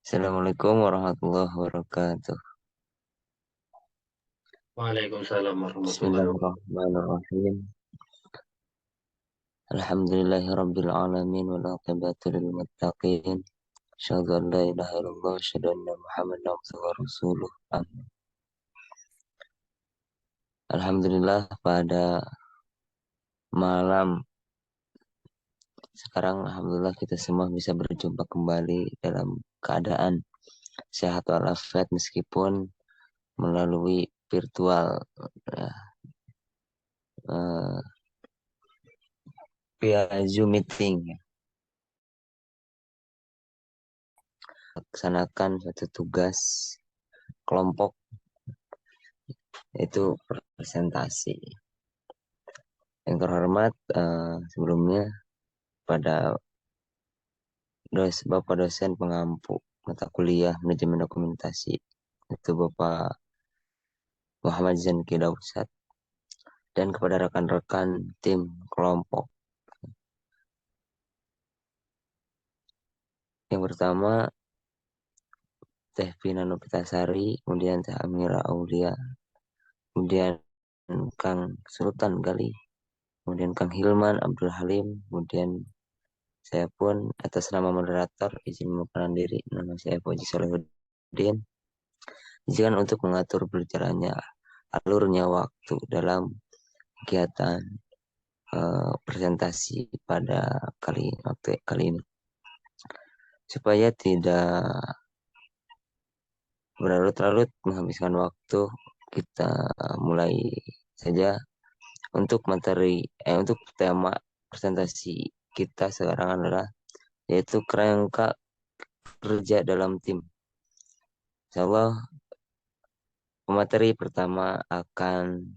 Assalamualaikum warahmatullahi wabarakatuh. Waalaikumsalam warahmatullahi wabarakatuh. Bismillahirrahmanirrahim. Alhamdulillahirabbil alamin wal aqibatu lil muttaqin. Asyhadu an la ilaha illallah wa asyhadu anna Muhammadan abduhu wa rasuluh. Alhamdulillah pada malam sekarang alhamdulillah kita semua bisa berjumpa kembali dalam keadaan sehat walafiat meskipun melalui virtual ya, eh, via Zoom meeting ya. Laksanakan suatu tugas kelompok itu presentasi. Yang terhormat sebelumnya pada Bapak dosen pengampu mata kuliah manajemen dokumentasi itu Bapak Muhammad Zanki Dausat dan kepada rekan-rekan tim kelompok. Yang pertama Teh Vina Nopitasari, kemudian Teh Amira Aulia, kemudian Kang Sultan Gali, kemudian Kang Hilman Abdul Halim, kemudian saya pun atas nama moderator izin memperkenalkan diri, nama saya Fauzi Solihuddin. Izin untuk mengatur berjalannya alurnya waktu dalam kegiatan presentasi pada waktu kali ini. Supaya tidak berlarut-larut menghabiskan waktu, kita mulai saja untuk untuk tema presentasi kita sekarang adalah yaitu kerangka kerja dalam tim. Insyaallah pemateri pertama akan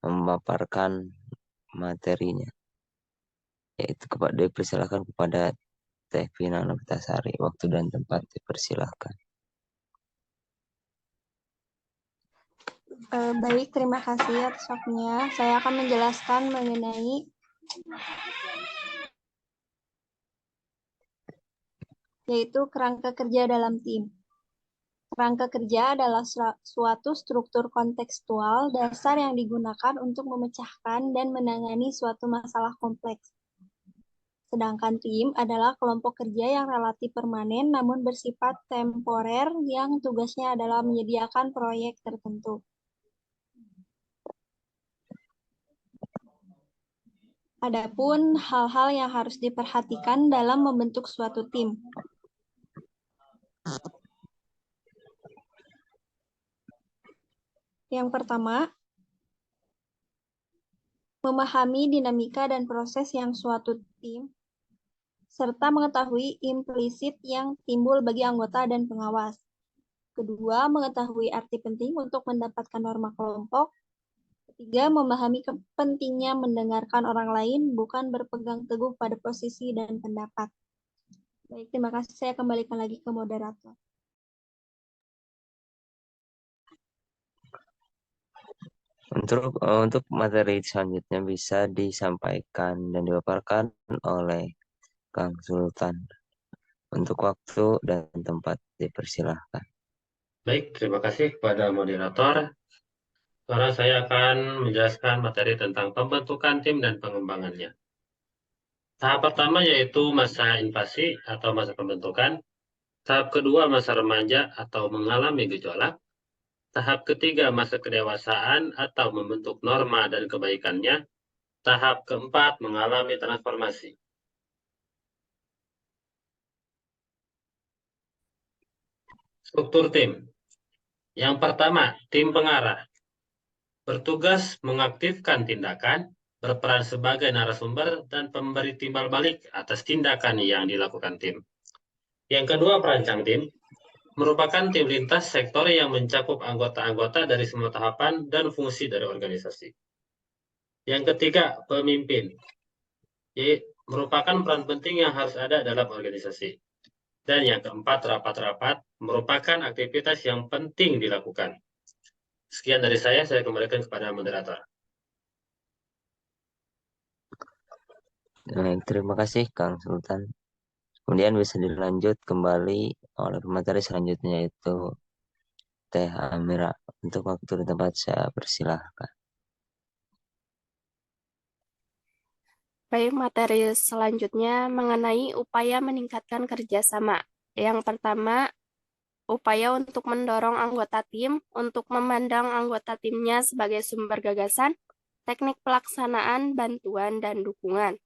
memaparkan materinya, yaitu dipersilakan kepada Teh Vina Novitasari. Waktu dan tempat dipersilakan. Baik, terima kasih atas waktunya. Saya akan menjelaskan mengenai yaitu kerangka kerja dalam tim. Kerangka kerja adalah suatu struktur kontekstual dasar yang digunakan untuk memecahkan dan menangani suatu masalah kompleks. Sedangkan tim adalah kelompok kerja yang relatif permanen namun bersifat temporer yang tugasnya adalah menyediakan proyek tertentu. Adapun hal-hal yang harus diperhatikan dalam membentuk suatu tim. Yang pertama, memahami dinamika dan proses yang suatu tim, serta mengetahui implisit yang timbul bagi anggota dan pengawas. Kedua, mengetahui arti penting untuk mendapatkan norma kelompok. Ketiga, memahami pentingnya mendengarkan orang lain, bukan berpegang teguh pada posisi dan pendapat. Baik, terima kasih. Saya kembalikan lagi ke moderator. Untuk materi selanjutnya bisa disampaikan dan dipaparkan oleh Kang Sultan. Untuk waktu dan tempat dipersilahkan. Baik, terima kasih kepada moderator. Sekarang saya akan menjelaskan materi tentang pembentukan tim dan pengembangannya. Tahap pertama yaitu masa invasi atau masa pembentukan. Tahap kedua masa remaja atau mengalami gejolak. Tahap ketiga masa kedewasaan atau membentuk norma dan kebaikannya. Tahap keempat mengalami transformasi. Struktur tim. Yang pertama, tim pengarah. Bertugas mengaktifkan tindakan, berperan sebagai narasumber, dan pemberi timbal balik atas tindakan yang dilakukan tim. Yang kedua, perancang tim. Merupakan tim lintas sektor yang mencakup anggota-anggota dari semua tahapan dan fungsi dari organisasi. Yang ketiga, pemimpin. Yaitu merupakan peran penting yang harus ada dalam organisasi. Dan yang keempat, rapat-rapat merupakan aktivitas yang penting dilakukan. Sekian dari saya kembalikan kepada moderator. Terima kasih Kang Sultan. Kemudian bisa dilanjut kembali oleh pemateri selanjutnya, yaitu Teh Amira. Untuk waktu dan tempat saya persilahkan. Baik, materi selanjutnya mengenai upaya meningkatkan kerjasama. Yang pertama, upaya untuk mendorong anggota tim untuk memandang anggota timnya sebagai sumber gagasan, teknik pelaksanaan, bantuan, dan dukungan.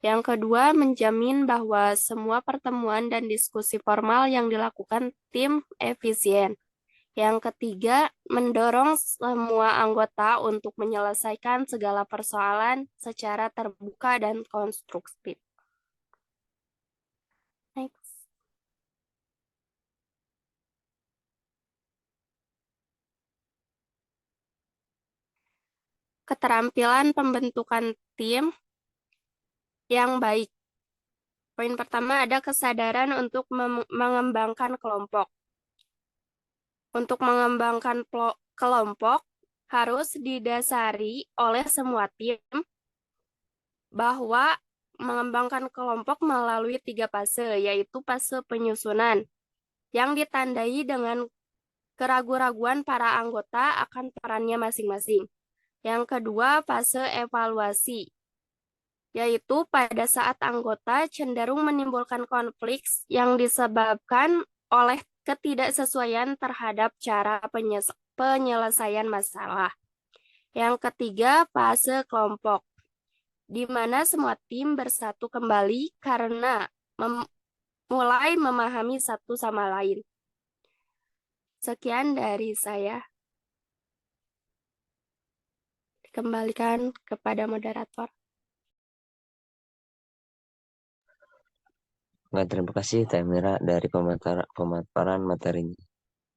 Yang kedua, menjamin bahwa semua pertemuan dan diskusi formal yang dilakukan tim efisien. Yang ketiga, mendorong semua anggota untuk menyelesaikan segala persoalan secara terbuka dan konstruktif. Next. Keterampilan pembentukan tim yang baik. Poin pertama ada kesadaran untuk mengembangkan kelompok. Untuk mengembangkan kelompok harus didasari oleh semua tim bahwa mengembangkan kelompok melalui 3 fase, yaitu fase penyusunan, yang ditandai dengan keraguan-raguan para anggota akan perannya masing-masing. Yang kedua, fase evaluasi, yaitu pada saat anggota cenderung menimbulkan konflik yang disebabkan oleh ketidaksesuaian terhadap cara penyelesaian masalah. Yang ketiga, fase kelompok, di mana semua tim bersatu kembali karena mulai memahami satu sama lain. Sekian dari saya. Dikembalikan kepada moderator. Baik, terima kasih Teh Amira dari pemaparan materinya.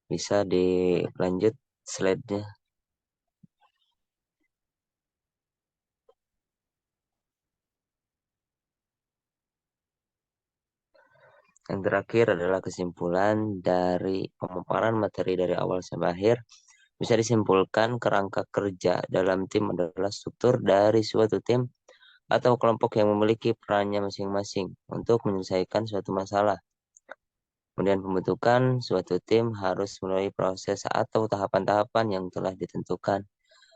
Bisa dilanjut slide-nya. Yang terakhir adalah kesimpulan dari pemaparan materi dari awal sampai akhir. Bisa disimpulkan kerangka kerja dalam tim adalah struktur dari suatu tim atau kelompok yang memiliki perannya masing-masing untuk menyelesaikan suatu masalah. Kemudian pembentukan suatu tim harus melalui proses atau tahapan-tahapan yang telah ditentukan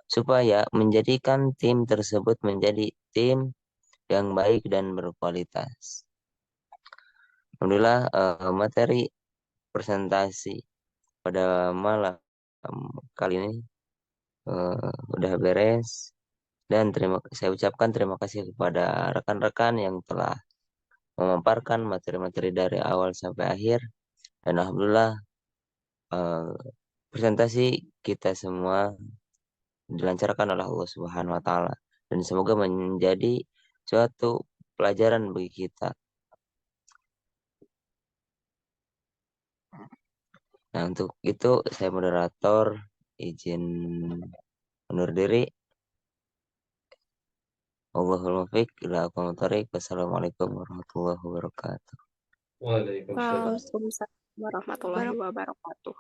supaya menjadikan tim tersebut menjadi tim yang baik dan berkualitas. Alhamdulillah, materi presentasi pada malam kali ini udah beres, dan saya ucapkan terima kasih kepada rekan-rekan yang telah memaparkan materi-materi dari awal sampai akhir, dan alhamdulillah presentasi kita semua dilancarkan oleh Allah Subhanahu wa taala, dan semoga menjadi suatu pelajaran bagi kita. Nah, untuk itu saya moderator izin undur diri. Allahul muwaffiq ila aqwamit thoriq. Wassalamualaikum warahmatullahi wabarakatuh. Waalaikumsalam. Waalaikumsalam warahmatullahi wabarakatuh.